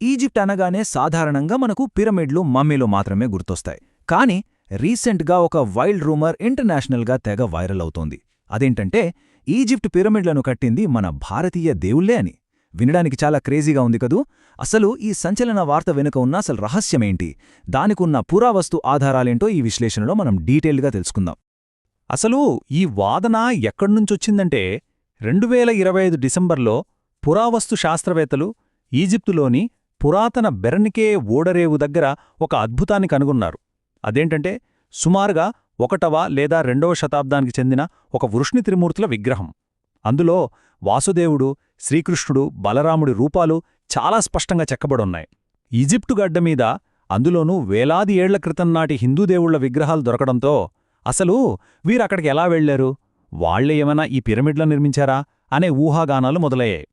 Egypt అనగానే సాధారణంగా మనకు పిరమిడ్లు మమ్మీలు మాత్రమే గుర్తొస్తాయి. కానీ రీసెంట్గా ఒక వైల్డ్ రూమర్ ఇంటర్నేషనల్గా తెగ వైరల్ అవుతోంది. అదేంటంటే ఈజిప్ట్ పిరమిడ్లను కట్టింది మన భారతీయ దేవుళ్లే అని. వినడానికి చాలా క్రేజీగా ఉంది కదూ. అసలు ఈ సంచలన వార్త వెనుక ఉన్న అసలు రహస్యమేంటి, దానికున్న పురావస్తు ఆధారాలేంటో ఈ విశ్లేషణలో మనం డీటెయిల్గా తెలుసుకుందాం. అసలు ఈ వాదన ఎక్కడ్నుంచొచ్చిందంటే 2025 డిసెంబర్లో పురావస్తు శాస్త్రవేత్తలు ఈజిప్టులోని పురాతన బెర్నికే ఓడరేవు దగ్గర ఒక అద్భుతాన్ని కనుగొన్నారు. అదేంటంటే సుమారుగా 1వ లేదా 2వ శతాబ్దానికి చెందిన ఒక వృష్ణి త్రిమూర్తుల విగ్రహం. అందులో వాసుదేవుడు, శ్రీకృష్ణుడు, బలరాముడి రూపాలు చాలా స్పష్టంగా చెక్కబడున్నాయి. ఈజిప్టు గడ్డమీద అందులోనూ వేలాది ఏళ్ల క్రితం నాటి హిందూదేవుళ్ల విగ్రహాలు దొరకడంతో అసలు వీరక్కడికి ఎలా వెళ్లారు, వాళ్లే ఏమైనా ఈ పిరమిడ్లను నిర్మించారా అనే ఊహాగానాలు మొదలయ్యాయి.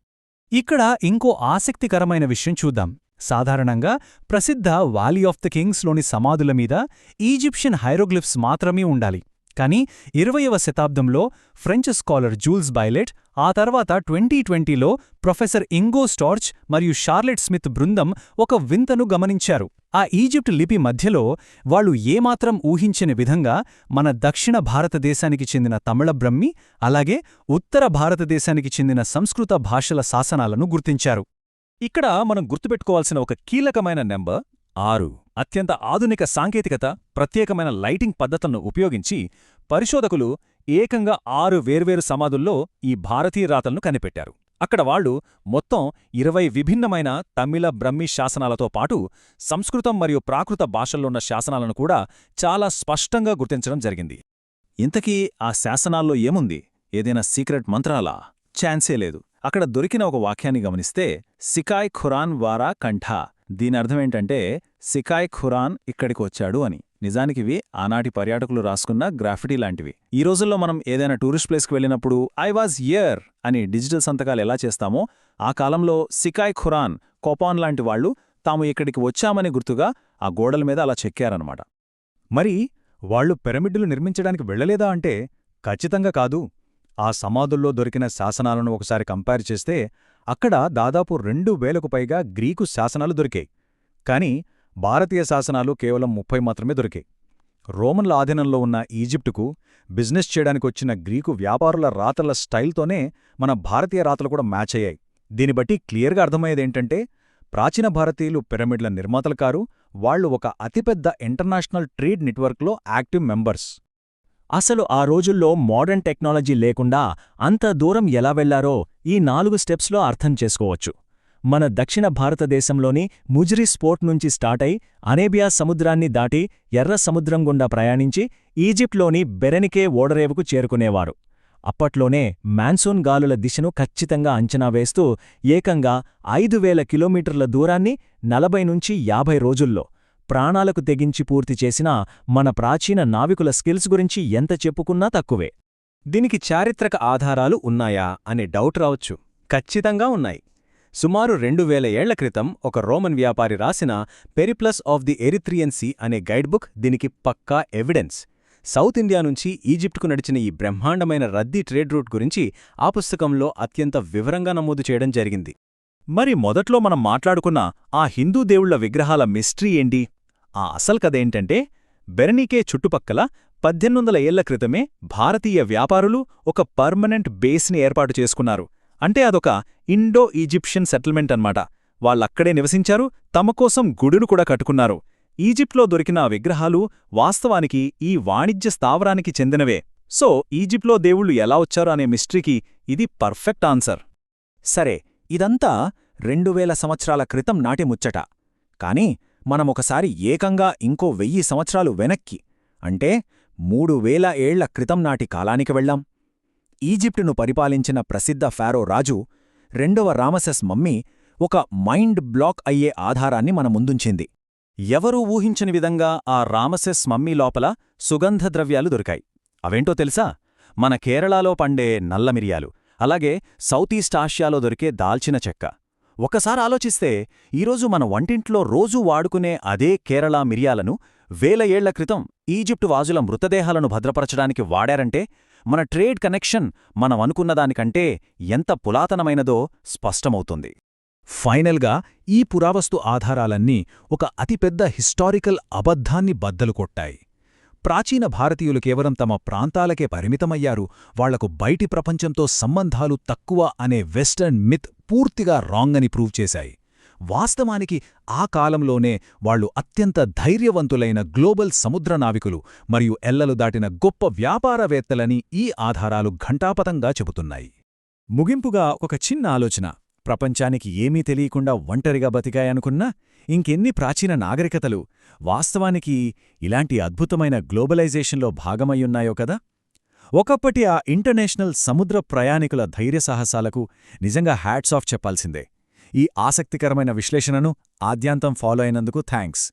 ఇక్కడ ఇంకో ఆసక్తికరమైన విషయం చూద్దాం. సాధారణంగా ప్రసిద్ధ వాలీ ఆఫ్ ద కింగ్స్లోని సమాధుల మీద ఈజిప్షియన్ హైరోగ్లిఫ్స్ మాత్రమే ఉండాలి. కానీ 20వ శతాబ్దంలో ఫ్రెంచ్ స్కాలర్ జూల్స్ బైలెట్, ఆ తర్వాత 2020లో ప్రొఫెసర్ ఇంగో స్టార్చ్ మరియు షార్లెట్ స్మిత్ బృందం ఒక వింతను గమనించారు. ఆ ఈజిప్ట్ లిపి మధ్యలో వాళ్లు ఏమాత్రం ఊహించని విధంగా మన దక్షిణ భారతదేశానికి చెందిన తమిళ బ్రహ్మి, అలాగే ఉత్తర భారతదేశానికి చెందిన సంస్కృత భాషల శాసనాలను గుర్తించారు. ఇక్కడ మనం గుర్తుపెట్టుకోవాల్సిన ఒక కీలకమైన నెంబర్ 6. అత్యంత ఆధునిక సాంకేతికత, ప్రత్యేకమైన లైటింగ్ పద్ధతులను ఉపయోగించి పరిశోధకులు ఏకంగా 6 వేర్వేరు సమాధుల్లో ఈ భారతీయ రాతలను కనిపెట్టారు. అక్కడ వాళ్లు మొత్తం 20 విభిన్నమైన తమిళ బ్రహ్మి శాసనాలతో పాటు సంస్కృతం మరియు ప్రాకృత భాషల్లోన్న శాసనాలను కూడా చాలా స్పష్టంగా గుర్తించడం జరిగింది. ఇంతకీ ఆ శాసనాల్లో ఏముంది? ఏదైనా సీక్రెట్ మంత్రాలా? ఛాన్సే లేదు. అక్కడ దొరికిన ఒక వాక్యాన్ని గమనిస్తే సికాయ్ ఖురాన్ వారా కంఠా. దీని అర్థమేంటంటే సికాయ్ ఖురాన్ ఇక్కడికి వచ్చాడు అని. నిజానికివి ఆనాటి పర్యాటకులు రాసుకున్న గ్రాఫిటీ లాంటివి. ఈ రోజుల్లో మనం ఏదైనా టూరిస్ట్ ప్లేస్కి వెళ్ళినప్పుడు ఐ వాజ్ హియర్ అని డిజిటల్ సంతకాలు ఎలా చేస్తామో, ఆ కాలంలో సికాయ్ ఖురాన్, కోపాన్ లాంటి వాళ్లు తాము ఇక్కడికి వచ్చామని గుర్తుగా ఆ గోడల మీద అలా చెక్కారన్నమాట. మరి వాళ్లు పిరమిడ్లు నిర్మించడానికి వెళ్లలేదా అంటే ఖచ్చితంగా కాదు. ఆ సమాధుల్లో దొరికిన శాసనాలను ఒకసారి కంపేర్ చేస్తే అక్కడ దాదాపు 2000కు పైగా గ్రీకు శాసనాలు దొరికాయి. కానీ భారతీయ శాసనాలు కేవలం 30 మాత్రమే దొరికాయి. రోమన్ల ఆధీనంలో ఉన్న ఈజిప్టుకు బిజినెస్ చేయడానికొచ్చిన గ్రీకు వ్యాపారుల రాతల స్టైల్తోనే మన భారతీయ రాతలు కూడా మ్యాచ్ అయ్యాయి. దీన్ని బట్టి క్లియర్గా అర్థమయ్యేదేంటంటే ప్రాచీన భారతీయులు పిరమిడ్ల నిర్మాతలు కారు, వాళ్లు ఒక అతిపెద్ద ఇంటర్నేషనల్ ట్రేడ్ నెట్వర్క్లో యాక్టివ్ మెంబర్స్. అసలు ఆ రోజుల్లో మోడర్న్ టెక్నాలజీ లేకుండా అంత దూరం ఎలా వెళ్లారో ఈ 4 స్టెప్స్లో అర్థం చేసుకోవచ్చు. మన దక్షిణ భారతదేశంలోని ముజిరి స్పోర్ట్ నుంచి స్టార్టై అరేబియా సముద్రాన్ని దాటి ఎర్ర సముద్రం గుండా ప్రయాణించి ఈజిప్ట్లోని బెరెనికే ఓడరేవుకు చేరుకునేవారు. అప్పట్లోనే మాన్సూన్ గాలుల దిశను ఖచ్చితంగా అంచనా వేస్తూ ఏకంగా 5000 కిలోమీటర్ల దూరాన్ని 40 నుంచి 50 రోజుల్లో ప్రాణాలకు తెగించి పూర్తి చేసిన మన ప్రాచీన నావికుల స్కిల్స్ గురించి ఎంత చెప్పుకున్నా తక్కువే. దీనికి చారిత్రక ఆధారాలు ఉన్నాయా అనే డౌట్ రావచ్చు. ఖచ్చితంగా ఉన్నాయి. సుమారు 2000 ఏళ్ల క్రితం ఒక రోమన్ వ్యాపారి రాసిన Periplus of the Erythraean Sea అనే గైడ్బుక్ దీనికి పక్కా ఎవిడెన్స్. సౌత్ ఇండియా నుంచి ఈజిప్టుకు నడిచిన ఈ బ్రహ్మాండమైన రద్దీ ట్రేడ్ రూట్ గురించి ఆ పుస్తకంలో అత్యంత వివరంగా నమోదు చేయడం జరిగింది. మరి మొదట్లో మనం మాట్లాడుకున్న ఆ హిందూ దేవుళ్ల విగ్రహాల మిస్టరీ ఏంటి? ఆ అసలు కథేంటంటే బెర్నికే చుట్టుపక్కల 1800 ఏళ్ల క్రితమే భారతీయ వ్యాపారులు ఒక పర్మనెంట్ బేస్ని ఏర్పాటు చేసుకున్నారు. అంటే అదొక ఇండో ఈజిప్షియన్ సెటిల్మెంట్ అన్నమాట. వాళ్ళక్కడే నివసించారు, తమ కోసం గుడును కూడా కట్టుకున్నారు. ఈజిప్ట్లో దొరికిన ఆ విగ్రహాలు వాస్తవానికి ఈ వాణిజ్య స్థావరానికి చెందినవే. సో ఈజిప్ట్లో దేవుళ్లు ఎలా వచ్చారు అనే మిస్టరీకి ఇది పర్ఫెక్ట్ ఆన్సర్. సరే, ఇదంతా 2000 సంవత్సరాల క్రితం నాటి ముచ్చట. కానీ మనమొకసారి ఏకంగా ఇంకో 1000 సంవత్సరాలు వెనక్కి, అంటే 3000 ఏళ్ల క్రితం నాటి కాలానికి వెళ్లాం. ఈజిప్టును పరిపాలించిన ప్రసిద్ధ ఫారో రాజు 2వ రామసెస్ మమ్మీ ఒక మైండ్ బ్లాక్ అయ్యే ఆధారాన్ని మన ముందుంచింది. ఎవరూ ఊహించని విధంగా ఆ రామసెస్ మమ్మీ లోపల సుగంధ ద్రవ్యాలు దొరికాయి. అవేంటో తెలుసా? మన కేరళలో పండే నల్ల మిరియాలు, అలాగే సౌత్ ఈస్ట్ ఆసియాలో దొరికే దాల్చిన చెక్క. ఒకసారి ఆలోచిస్తే ఈరోజు మన వంటింట్లో రోజూ వాడుకునే అదే కేరళ మిరియాలను 1000 ఏళ్ల క్రితం ఈజిప్టు వాజుల మృతదేహాలను భద్రపరచడానికి వాడారంటే మన ట్రేడ్ కనెక్షన్ మనం అనుకున్నదానికంటే ఎంత పురాతనమైనదో స్పష్టమవుతుంది. ఫైనల్గా ఈ పురావస్తు ఆధారాలన్నీ ఒక అతిపెద్ద హిస్టారికల్ అబద్ధాన్ని బద్దలు కొట్టాయి. ప్రాచీన భారతీయులు కేవలం తమ ప్రాంతాలకే పరిమితమయ్యారు, వాళ్లకు బయటి ప్రపంచంతో సంబంధాలు తక్కువ అనే వెస్టర్న్ మిత్ పూర్తిగా రాంగ్ అని ప్రూవ్ చేశాయి. వాస్తవానికి ఆ కాలంలోనే వాళ్లు అత్యంత ధైర్యవంతులైన గ్లోబల్ సముద్ర నావికులు మరియు ఎల్లలు దాటిన గొప్ప వ్యాపారవేత్తలని ఈ ఆధారాలు ఘంటాపథంగా చెబుతున్నాయి. ముగింపుగా ఒక చిన్న ఆలోచన. ప్రపంచానికి ఏమీ తెలియకుండా ఒంటరిగా బతికాయనుకున్నా ఇంకెన్ని ప్రాచీన నాగరికతలు వాస్తవానికి ఇలాంటి అద్భుతమైన గ్లోబలైజేషన్లో భాగమయ్యున్నాయో కదా. ఒకప్పటి ఆ ఇంటర్నేషనల్ సముద్ర ప్రయాణికుల ధైర్యసాహసాలకు నిజంగా హ్యాట్స్ ఆఫ్ చెప్పాల్సిందే. ఈ ఆసక్తికరమైన విశ్లేషణను ఆద్యాంతం ఫాలో అయినందుకు థాంక్స్.